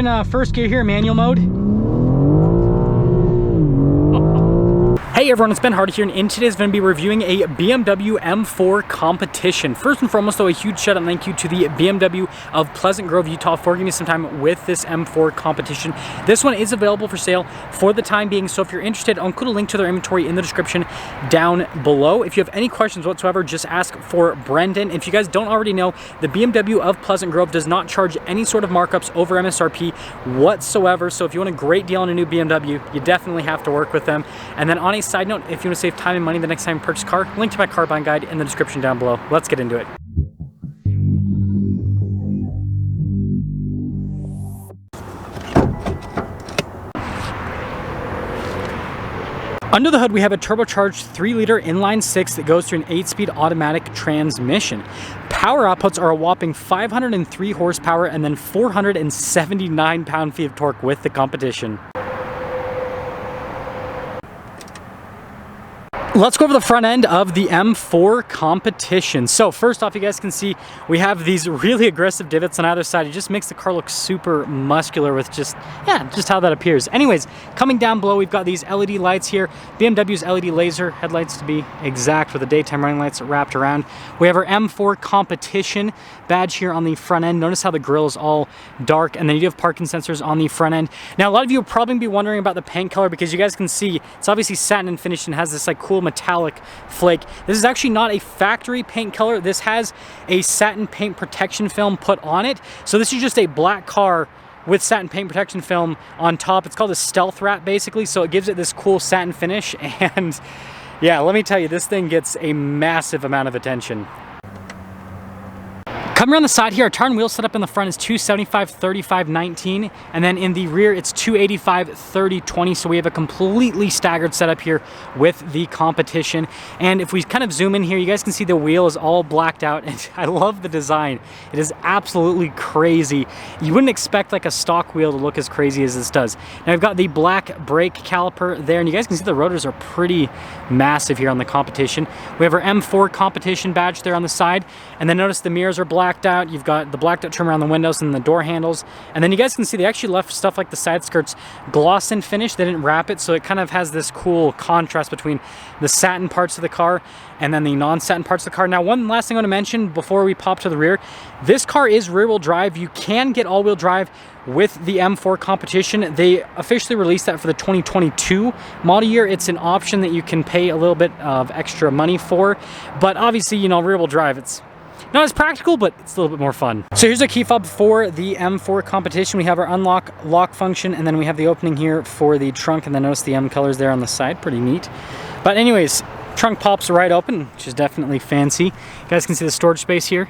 in first gear here, manual mode. Hey everyone, it's Ben Hardy here, and in today's going to be reviewing a BMW M4 Competition. First and foremost though, a huge shout out and thank you to the BMW of Pleasant Grove, Utah for giving me some time with this M4 Competition. This one is available for sale for the time being, so if you're interested, I'll include a link to their inventory in the description down below. If you have any questions whatsoever, just ask for Brendan. If you guys don't already know, the BMW of Pleasant Grove does not charge any sort of markups over MSRP whatsoever, so if you want a great deal on a new BMW, you definitely have to work with them. And then on a side note, if you want to save time and money the next time you purchase a car, link to my car buying guide in the description down below. Let's get into it. Under the hood, we have a turbocharged 3-liter inline-6 that goes through an 8-speed automatic transmission. Power outputs are a whopping 503 horsepower and then 479 pound-feet of torque with the Competition. Let's go over the front end of the M4 Competition. So first off, you guys can see we have these really aggressive divots on either side. It just makes the car look super muscular with just how that appears. Anyways, coming down below, we've got these LED lights here. BMW's LED laser headlights to be exact, with the daytime running lights wrapped around. We have our M4 Competition badge here on the front end. Notice how the grille is all dark, and then you do have parking sensors on the front end. Now, a lot of you will probably be wondering about the paint color, because you guys can see it's obviously satin and finished and has this like cool metallic flake. This is actually not a factory paint color. This has a satin paint protection film put on it. So this is just a black car with satin paint protection film on top. It's called a stealth wrap basically, so it gives it this cool satin finish. And yeah, let me tell you, this thing gets a massive amount of attention. Coming around the side here, our tire and wheel setup in the front is 275, 35, 19, and then in the rear it's 285, 30, 20, so we have a completely staggered setup here with the Competition. And if we kind of zoom in here, you guys can see the wheel is all blacked out, and I love the design. It is absolutely crazy. You wouldn't expect like a stock wheel to look as crazy as this does. Now we've got the black brake caliper there, and you guys can see the rotors are pretty massive here on the Competition. We have our M4 Competition badge there on the side, and then notice the mirrors are blacked out. You've got the blacked out trim around the windows and the door handles, and then you guys can see they actually left stuff like the side skirts gloss and finish. They didn't wrap it, so it kind of has this cool contrast between the satin parts of the car and then the non-satin parts of the car. Now, one last thing I want to mention before we pop to the rear, this car is rear-wheel drive. You can get all-wheel drive with the M4 Competition. They officially released that for the 2022 model year. It's an option that you can pay a little bit of extra money for, but obviously, you know, rear-wheel drive, it's not as practical, but it's a little bit more fun. So here's a key fob for the M4 Competition. We have our unlock lock function, and then we have the opening here for the trunk, and then notice the M colors there on the side, pretty neat. But anyways, trunk pops right open, which is definitely fancy. You guys can see the storage space here.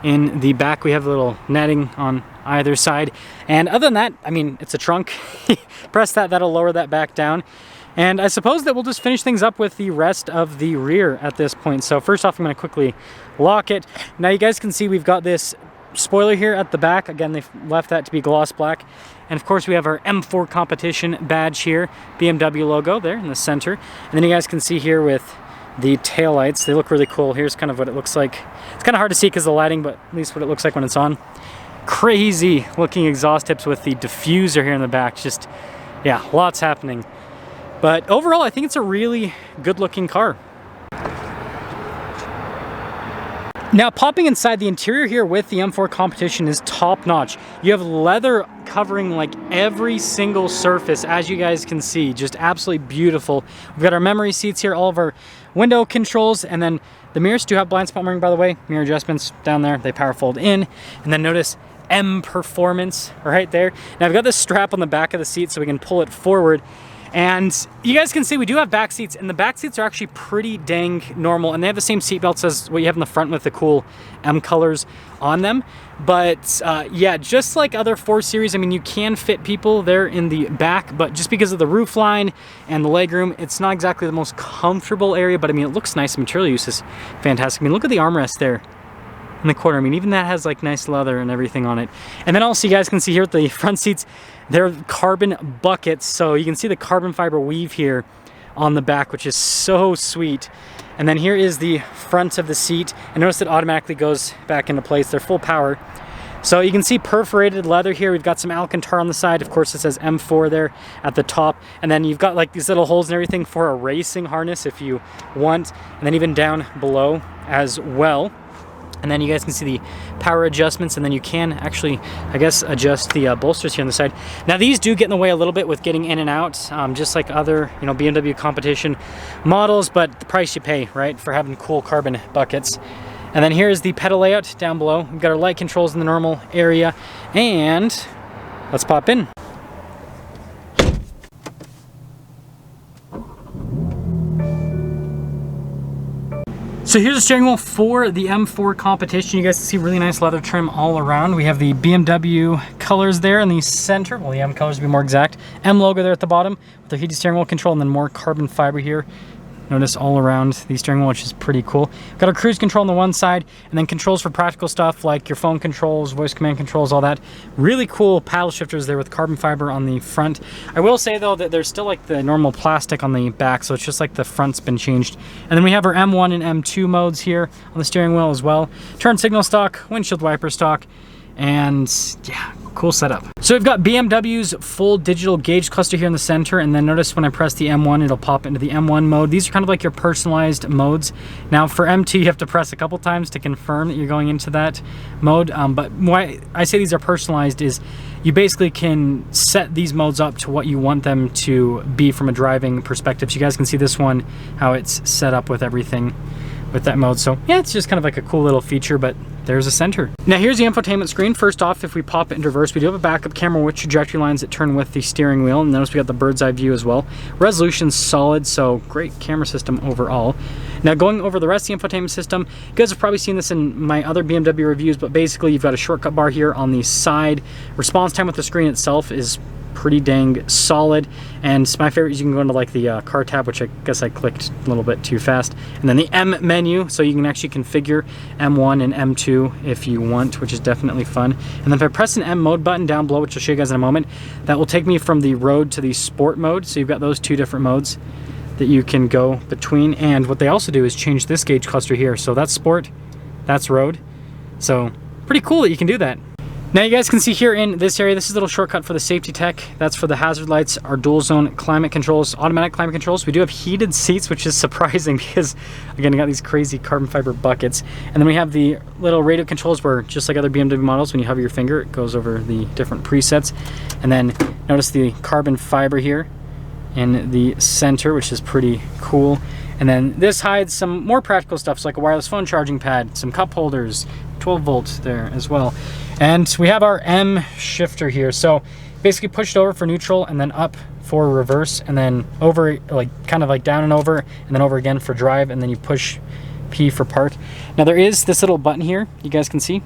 In the back, we have a little netting on either side. And other than that, I mean, it's a trunk. Press that, that'll lower that back down. And I suppose that we'll just finish things up with the rest of the rear at this point. So first off, I'm going to quickly lock it. Now you guys can see we've got this spoiler here at the back. Again, they've left that to be gloss black. And of course we have our M4 Competition badge here, BMW logo there in the center. And then you guys can see here with the taillights, they look really cool. Here's kind of what it looks like. It's kind of hard to see because of the lighting, but at least what it looks like when it's on. Crazy looking exhaust tips with the diffuser here in the back. Just, yeah, lots happening. But overall, I think it's a really good looking car. Now, popping inside, the interior here with the M4 Competition is top notch. You have leather covering like every single surface, as you guys can see, just absolutely beautiful. We've got our memory seats here, all of our window controls, and then the mirrors do have blind spot mirroring, by the way. Mirror adjustments down there, they power fold in. And then notice M Performance right there. Now I've got this strap on the back of the seat so we can pull it forward. And you guys can see we do have back seats, and the back seats are actually pretty dang normal, and they have the same seat belts as what you have in the front with the cool M colors on them. But yeah, just like other 4 Series, I mean, you can fit people there in the back, but just because of the roof line and the legroom, it's not exactly the most comfortable area, but I mean, it looks nice. The material use is fantastic. I mean, look at the armrest there in the corner. I mean, even that has like nice leather and everything on it. And then also you guys can see here with the front seats, they're carbon buckets, so you can see the carbon fiber weave here on the back, which is so sweet. And then here is the front of the seat, and notice it automatically goes back into place. They're full power. So you can see perforated leather here. We've got some Alcantara on the side. Of course, it says M4 there at the top. And then you've got like these little holes and everything for a racing harness if you want. And then even down below as well. And then you guys can see the power adjustments, and then you can actually, I guess, adjust the bolsters here on the side. Now these do get in the way a little bit with getting in and out, just like other, you know, BMW competition models, but the price you pay, right, for having cool carbon buckets. And then here's the pedal layout down below. We've got our light controls in the normal area, and let's pop in. So here's the steering wheel for the M4 Competition. You guys can see really nice leather trim all around. We have the BMW colors there in the center. Well, the M colors to be more exact. M logo there at the bottom with the heated steering wheel control, and then more carbon fiber here. Notice all around the steering wheel, which is pretty cool. Got our cruise control on the one side, and then controls for practical stuff like your phone controls, voice command controls, all that. Really cool paddle shifters there with carbon fiber on the front. I will say though that there's still like the normal plastic on the back, so it's just like the front's been changed. And then we have our M1 and M2 modes here on the steering wheel as well. Turn signal stock, windshield wiper stock, and yeah, cool setup. So we've got BMW's full digital gauge cluster here in the center, and then notice when I press the M1, it'll pop into the M1 mode. These are kind of like your personalized modes. Now for M2, you have to press a couple times to confirm that you're going into that mode, but why I say these are personalized is you basically can set these modes up to what you want them to be from a driving perspective. So you guys can see this one, how it's set up with everything with that mode. So yeah, it's just kind of like a cool little feature, but there's a center. Now here's the infotainment screen. First off, if we pop it in reverse, we do have a backup camera with trajectory lines that turn with the steering wheel, and notice we got the bird's eye view as well. Resolution's solid, so great camera system overall. Now going over the rest of the infotainment system, you guys have probably seen this in my other BMW reviews, but basically you've got a shortcut bar here on the side. Response time with the screen itself is pretty dang solid, and my favorite is you can go into like the car tab, which I guess I clicked a little bit too fast, and then the M menu, so you can actually configure M1 and M2 if you want, which is definitely fun. And then if I press an M mode button down below, which I'll show you guys in a moment, that will take me from the road to the sport mode. So you've got those two different modes that you can go between. And what they also do is change this gauge cluster here, so that's sport, that's road. So pretty cool that you can do that. Now you guys can see here in this area, this is a little shortcut for the safety tech. That's for the hazard lights, our dual zone climate controls, automatic climate controls. We do have heated seats, which is surprising because, again, you got these crazy carbon fiber buckets. And then we have the little radio controls where, just like other BMW models, when you hover your finger, it goes over the different presets. And then notice the carbon fiber here in the center, which is pretty cool. And then this hides some more practical stuff, so like a wireless phone charging pad, some cup holders, 12 volts there as well. And we have our M shifter here. So basically push it over for neutral, and then up for reverse, and then over, like kind of like down and over, and then over again for drive, and then you push P for park. Now there is this little button here, you guys can see.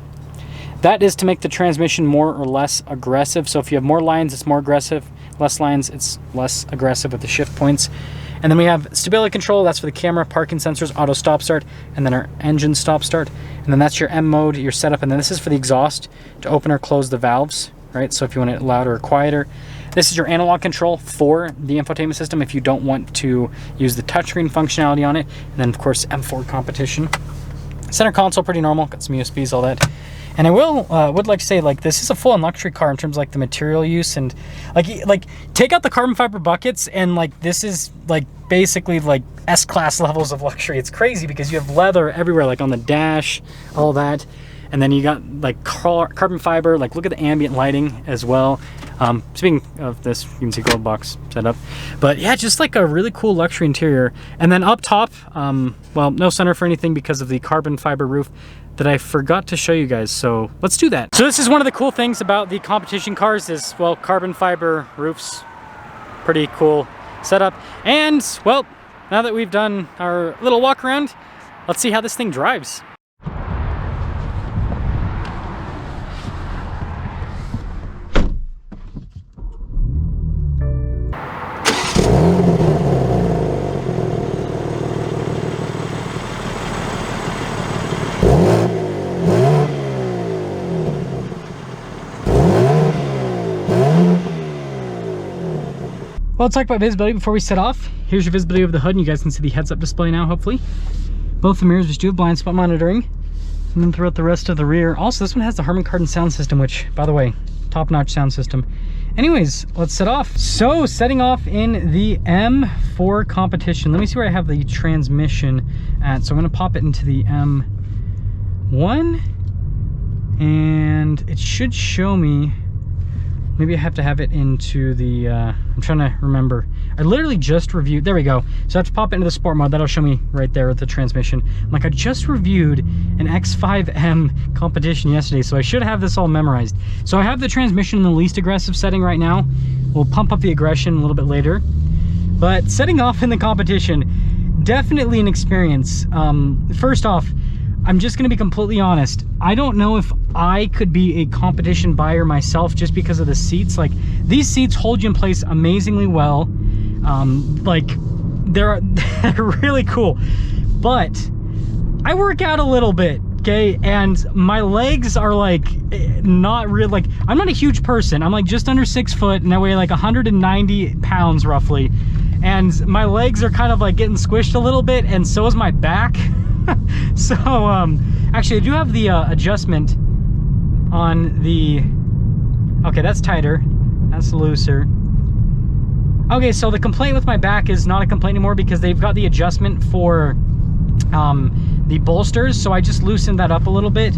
That is to make the transmission more or less aggressive. So if you have more lines, it's more aggressive. Less lines, it's less aggressive with the shift points. And then we have stability control, that's for the camera, parking sensors, auto stop start, and then our engine stop start. And then that's your M mode, your setup, and then this is for the exhaust to open or close the valves, right? So if you want it louder or quieter. This is your analog control for the infotainment system if you don't want to use the touchscreen functionality on it. And then of course, M4 Competition. Center console, pretty normal, got some USBs, all that. And I would like to say, like, this is a full-on luxury car in terms of like the material use, and like take out the carbon fiber buckets, and like this is like basically like S-class levels of luxury. It's crazy because you have leather everywhere, like on the dash, all that, and then you got like carbon fiber. Like look at the ambient lighting as well. Speaking of this, you can see gold box setup, but yeah, just like a really cool luxury interior. And then up top, well, no center for anything because of the carbon fiber roof that I forgot to show you guys, so let's do that. So this is one of the cool things about the competition cars is, well, carbon fiber roofs, pretty cool setup. And well, now that we've done our little walk around, let's see how this thing drives. Well, let's talk about visibility before we set off. Here's your visibility of the hood, and you guys can see the heads-up display now, hopefully. Both the mirrors, which do have blind spot monitoring. And then throughout the rest of the rear. Also, this one has the Harman Kardon sound system, which, by the way, top-notch sound system. Anyways, let's set off. So, setting off in the M4 Competition. Let me see where I have the transmission at. So I'm gonna pop it into the M1, and it should show me. Maybe I have to have it into the, I'm trying to remember. I literally just reviewed, there we go. So I have to pop it into the sport mode. That'll show me right there with the transmission. I'm like, I just reviewed an X5M Competition yesterday, so I should have this all memorized. So I have the transmission in the least aggressive setting right now. We'll pump up the aggression a little bit later. But setting off in the Competition, definitely an experience. First off, I'm just gonna be completely honest. I don't know if I could be a Competition buyer myself just because of the seats. Like, these seats hold you in place amazingly well. Like, they're really cool. But I work out a little bit, okay? And my legs are like, not real, like, I'm not a huge person. I'm like just under 6 foot, and I weigh like 190 pounds roughly. And my legs are kind of like getting squished a little bit, and so is my back. So, actually I do have the adjustment on the, okay, that's tighter, that's looser. Okay, so the complaint with my back is not a complaint anymore because they've got the adjustment for the bolsters, so I just loosened that up a little bit,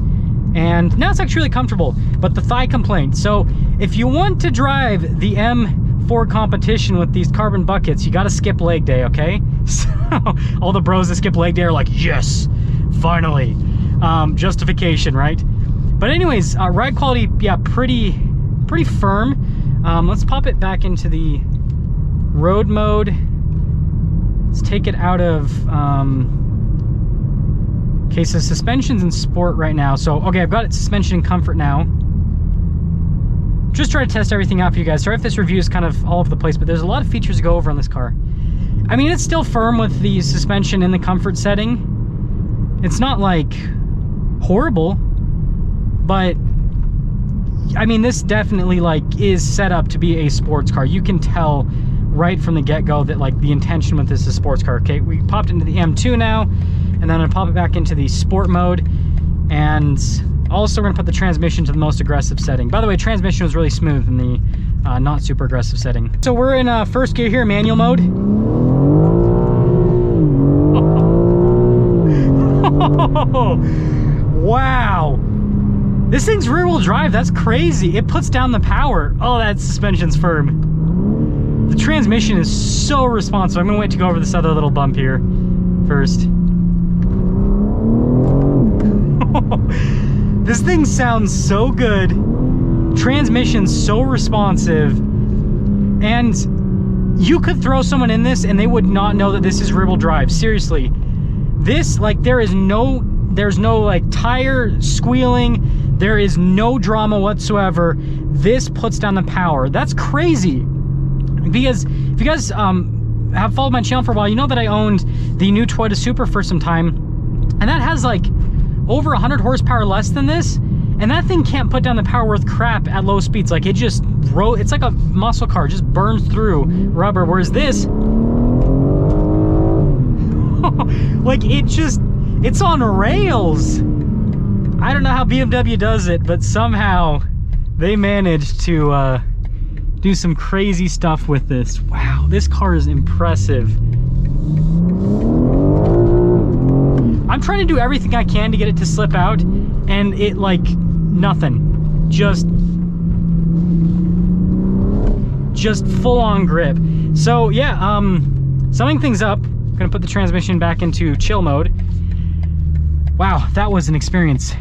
and now it's actually really comfortable. But the thigh complaint, so if you want to drive the M4 Competition with these carbon buckets, you gotta skip leg day, okay? So all the bros that skip leg day are like, yes, finally. Justification, right? But anyways, ride quality, yeah, pretty firm. Let's pop it back into the road mode. Let's take it out of, okay, so suspension's in sport right now. So, okay, I've got it suspension in comfort now. Just try to test everything out for you guys. Sorry if this review is kind of all over the place, but there's a lot of features to go over on this car. I mean, it's still firm with the suspension in the comfort setting. It's not like horrible, but I mean, this definitely like is set up to be a sports car. You can tell right from the get-go that like the intention with this is a sports car. Okay, we popped into the M2 now, and then I'm gonna pop it back into the sport mode, and also we're gonna put the transmission to the most aggressive setting. By the way, transmission was really smooth in the not super aggressive setting. So we're in first gear here, manual mode. Wow, this thing's rear wheel drive. That's crazy. It puts down the power. Oh, that suspension's firm. The transmission is so responsive. I'm gonna wait to go over this other little bump here first. This thing sounds so good. Transmission's so responsive, and you could throw someone in this and they would not know that this is rear wheel drive. Seriously, this, like, there's no like tire squealing, there is no drama whatsoever. This puts down the power. That's crazy, because if you guys have followed my channel for a while, you know that I owned the new Toyota Supra for some time, and that has like over 100 horsepower less than this, and that thing can't put down the power worth crap at low speeds. Like, it just it's like a muscle car, just burns through rubber, whereas this like, it's on rails. I don't know how BMW does it, but somehow they managed to do some crazy stuff with this. Wow, this car is impressive. I'm trying to do everything I can to get it to slip out, and it, like, nothing. Just full on grip. So yeah, summing things up, I'm gonna put the transmission back into chill mode. Wow, that was an experience.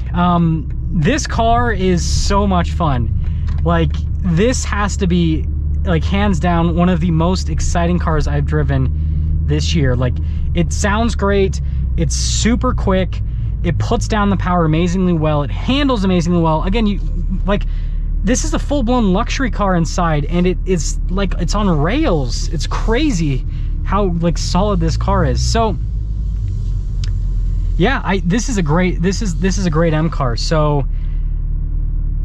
This car is so much fun. Like, this has to be, like, hands down one of the most exciting cars I've driven this year. Like, it sounds great, it's super quick, it puts down the power amazingly well, it handles amazingly well. Again, this is a full-blown luxury car inside, and it is like, it's on rails. It's crazy how, like, solid this car is. So yeah, this is a great M car. So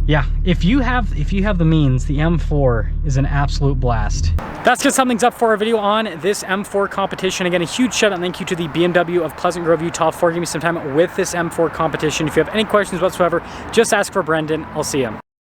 Yeah, if you have the means, the M4 is an absolute blast. That's gonna sum things up for our video on this M4 competition. Again, a huge shout out and thank you to the BMW of Pleasant Grove, Utah for giving me some time with this M4 competition. If you have any questions whatsoever, just ask for Brendan. I'll see you.